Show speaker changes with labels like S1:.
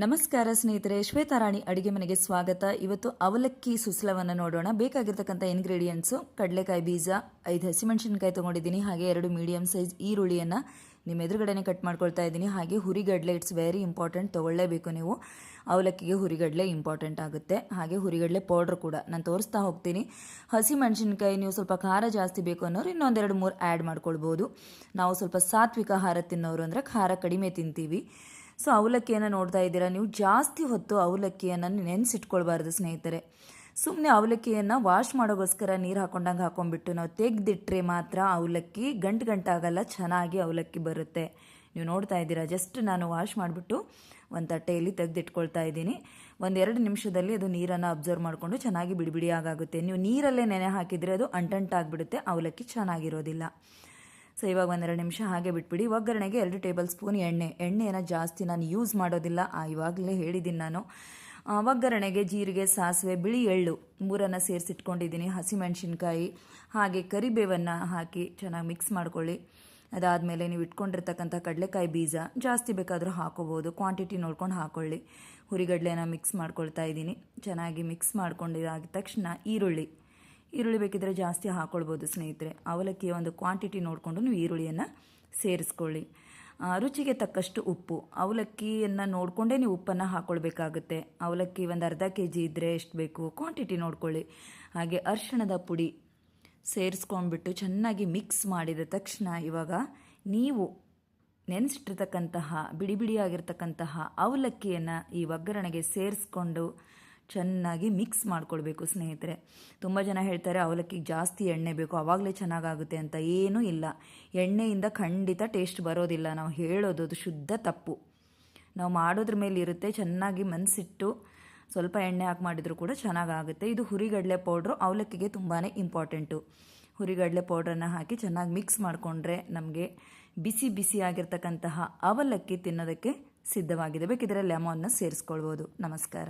S1: ನಮಸ್ಕಾರ ಸ್ನೇಹಿತರೆ, ಶ್ವೇತಾರಾಣಿ ಅಡುಗೆ ಮನೆಗೆ ಸ್ವಾಗತ. ಇವತ್ತು ಅವಲಕ್ಕಿ ಸುಸ್ಲವನ್ನು ನೋಡೋಣ. ಬೇಕಾಗಿರ್ತಕ್ಕಂಥ ಇಂಗ್ರೀಡಿಯೆಂಟ್ಸು: ಕಡಲೆಕಾಯಿ ಬೀಜ, 5 ಹಸಿಮೆಣಸಿನಕಾಯಿ ತೊಗೊಂಡಿದ್ದೀನಿ, ಹಾಗೆ 2 ಮೀಡಿಯಮ್ ಸೈಜ್ ಈರುಳ್ಳಿಯನ್ನು ನಿಮ್ಮ ಎದುರುಗಡೆನೇ ಕಟ್ ಮಾಡ್ಕೊಳ್ತಾ ಇದ್ದೀನಿ. ಹಾಗೆ ಹುರಿಗಡಲೆ, ಇಟ್ಸ್ ವೆರಿ ಇಂಪಾರ್ಟೆಂಟ್, ತೊಗೊಳ್ಳೇಬೇಕು ನೀವು. ಅವಲಕ್ಕಿಗೆ ಹುರಿಗಡಲೆ ಇಂಪಾರ್ಟೆಂಟ್ ಆಗುತ್ತೆ. ಹಾಗೆ ಹುರಿಗಡಲೆ ಪೌಡ್ರ್ ಕೂಡ ನಾನು ತೋರಿಸ್ತಾ ಹೋಗ್ತೀನಿ. ಹಸಿಮೆಣಸಿನಕಾಯಿ ನೀವು ಸ್ವಲ್ಪ ಖಾರ ಜಾಸ್ತಿ ಬೇಕು ಅನ್ನೋರು ಇನ್ನೊಂದು 2-3 ಆ್ಯಡ್ ಮಾಡ್ಕೊಳ್ಬೋದು. ನಾವು ಸ್ವಲ್ಪ ಸಾತ್ವಿಕ ಆಹಾರ ತಿನ್ನೋರು ಅಂದರೆ ಖಾರ ಕಡಿಮೆ ತಿಂತೀವಿ. ಸೊ ಅವಲಕ್ಕಿಯನ್ನು ನೋಡ್ತಾ ಇದ್ದೀರಾ ನೀವು. ಜಾಸ್ತಿ ಹೊತ್ತು ಅವಲಕ್ಕಿಯನ್ನು ನೆನೆಸಿಟ್ಕೊಳ್ಬಾರ್ದು ಸ್ನೇಹಿತರೆ. ಸುಮ್ಮನೆ ಅವಲಕ್ಕಿಯನ್ನು ವಾಶ್ ಮಾಡೋಗೋಸ್ಕರ ನೀರು ಹಾಕೊಂಡಂಗೆ ಹಾಕೊಂಡ್ಬಿಟ್ಟು ನಾವು ತೆಗೆದಿಟ್ಟರೆ ಮಾತ್ರ ಅವಲಕ್ಕಿ ಗಂಟಾಗಲ್ಲ, ಚೆನ್ನಾಗಿ ಅವಲಕ್ಕಿ ಬರುತ್ತೆ. ನೀವು ನೋಡ್ತಾ ಇದ್ದೀರಾ, ಜಸ್ಟ್ ನಾನು ವಾಶ್ ಮಾಡಿಬಿಟ್ಟು ಒಂದು ತಟ್ಟೆಯಲ್ಲಿ ತೆಗೆದಿಟ್ಕೊಳ್ತಾ ಇದ್ದೀನಿ. 1-2 ನಿಮಿಷದಲ್ಲಿ ಅದು ನೀರನ್ನು ಅಬ್ಸರ್ವ್ ಮಾಡಿಕೊಂಡು ಚೆನ್ನಾಗಿ ಬಿಡಿ ಆಗುತ್ತೆ. ನೀವು ನೀರಲ್ಲೇ ನೆನೆ ಹಾಕಿದರೆ ಅದು ಅಂಟಂಟಾಗಿಬಿಡುತ್ತೆ, ಅವಲಕ್ಕಿ ಚೆನ್ನಾಗಿರೋದಿಲ್ಲ. ಸೊ ಇವಾಗ 1-2 ನಿಮಿಷ ಹಾಗೆ ಬಿಟ್ಬಿಡಿ. ಒಗ್ಗರಣೆಗೆ 2 ಟೇಬಲ್ ಸ್ಪೂನ್ ಎಣ್ಣೆಯನ್ನು ಜಾಸ್ತಿ ನಾನು ಯೂಸ್ ಮಾಡೋದಿಲ್ಲ, ಇವಾಗಲೇ ಹೇಳಿದ್ದೀನಿ ನಾನು. ಒಗ್ಗರಣೆಗೆ ಜೀರಿಗೆ, ಸಾಸಿವೆ, ಬಿಳಿ ಎಳ್ಳು 3 ಸೇರಿಸಿಟ್ಕೊಂಡಿದ್ದೀನಿ, ಹಸಿಮೆಣಸಿನ್ಕಾಯಿ ಹಾಗೆ ಕರಿಬೇವನ್ನು ಹಾಕಿ ಚೆನ್ನಾಗಿ ಮಿಕ್ಸ್ ಮಾಡ್ಕೊಳ್ಳಿ. ಅದಾದಮೇಲೆ ನೀವು ಇಟ್ಕೊಂಡಿರ್ತಕ್ಕಂಥ ಕಡಲೆಕಾಯಿ ಬೀಜ ಜಾಸ್ತಿ ಬೇಕಾದರೂ ಹಾಕೋಬೋದು, ಕ್ವಾಂಟಿಟಿ ನೋಡ್ಕೊಂಡು ಹಾಕ್ಕೊಳ್ಳಿ. ಹುರಿಗಡಲೆನ ಮಿಕ್ಸ್ ಮಾಡ್ಕೊಳ್ತಾ ಇದ್ದೀನಿ. ಚೆನ್ನಾಗಿ ಮಿಕ್ಸ್ ಮಾಡ್ಕೊಂಡಿದ್ದಾದ ತಕ್ಷಣ ಈರುಳ್ಳಿ ಬೇಕಿದ್ರೆ ಜಾಸ್ತಿ ಹಾಕ್ಕೊಳ್ಬೋದು ಸ್ನೇಹಿತರೆ. ಅವಲಕ್ಕಿಯ ಒಂದು ಕ್ವಾಂಟಿಟಿ ನೋಡಿಕೊಂಡು ನೀವು ಈರುಳ್ಳಿಯನ್ನು ಸೇರಿಸ್ಕೊಳ್ಳಿ. ರುಚಿಗೆ ತಕ್ಕಷ್ಟು ಉಪ್ಪು, ಅವಲಕ್ಕಿಯನ್ನು ನೋಡಿಕೊಂಡೇ ನೀವು ಉಪ್ಪನ್ನು ಹಾಕ್ಕೊಳ್ಬೇಕಾಗುತ್ತೆ. ಅವಲಕ್ಕಿ ಒಂದು ಅರ್ಧ kg ಇದ್ದರೆ ಎಷ್ಟು ಬೇಕು ಕ್ವಾಂಟಿಟಿ ನೋಡ್ಕೊಳ್ಳಿ. ಹಾಗೆ ಅರಿಶಿಣದ ಪುಡಿ ಸೇರಿಸ್ಕೊಂಡ್ಬಿಟ್ಟು ಚೆನ್ನಾಗಿ ಮಿಕ್ಸ್ ಮಾಡಿದ ತಕ್ಷಣ ಇವಾಗ ನೀವು ನೆನೆಸಿಟ್ಟಿರ್ತಕ್ಕಂತಹ ಬಿಡಿಯಾಗಿರ್ತಕ್ಕಂತಹ ಅವಲಕ್ಕಿಯನ್ನು ಈ ಒಗ್ಗರಣೆಗೆ ಸೇರಿಸ್ಕೊಂಡು ಚೆನ್ನಾಗಿ ಮಿಕ್ಸ್ ಮಾಡ್ಕೊಳ್ಬೇಕು ಸ್ನೇಹಿತರೆ. ತುಂಬ ಜನ ಹೇಳ್ತಾರೆ ಅವಲಕ್ಕಿಗೆ ಜಾಸ್ತಿ ಎಣ್ಣೆ ಬೇಕು, ಆವಾಗಲೇ ಚೆನ್ನಾಗಾಗುತ್ತೆ ಅಂತ. ಏನೂ ಇಲ್ಲ, ಎಣ್ಣೆಯಿಂದ ಖಂಡಿತ ಟೇಸ್ಟ್ ಬರೋದಿಲ್ಲ. ನಾವು ಹೇಳೋದು ಅದು ಶುದ್ಧ ತಪ್ಪು. ನಾವು ಮಾಡೋದ್ರ ಮೇಲೆ ಇರುತ್ತೆ. ಚೆನ್ನಾಗಿ ಮನಸ್ಸಿಟ್ಟು ಸ್ವಲ್ಪ ಎಣ್ಣೆ ಹಾಕಿ ಮಾಡಿದರೂ ಕೂಡ ಚೆನ್ನಾಗಾಗುತ್ತೆ. ಇದು ಹುರಿಗಡಲೆ ಪೌಡ್ರು ಅವಲಕ್ಕಿಗೆ ತುಂಬಾ ಇಂಪಾರ್ಟೆಂಟು. ಹುರಿಗಡಲೆ ಪೌಡ್ರನ್ನು ಹಾಕಿ ಚೆನ್ನಾಗಿ ಮಿಕ್ಸ್ ಮಾಡಿಕೊಂಡ್ರೆ ನಮಗೆ ಬಿಸಿ ಆಗಿರ್ತಕ್ಕಂತಹ ಅವಲಕ್ಕಿ ತಿನ್ನೋದಕ್ಕೆ ಸಿದ್ಧವಾಗಿದೆ. ಬೇಕಿದ್ರೆ ಲೆಮನ್ನ ಸೇರಿಸ್ಕೊಳ್ಬೋದು. ನಮಸ್ಕಾರ.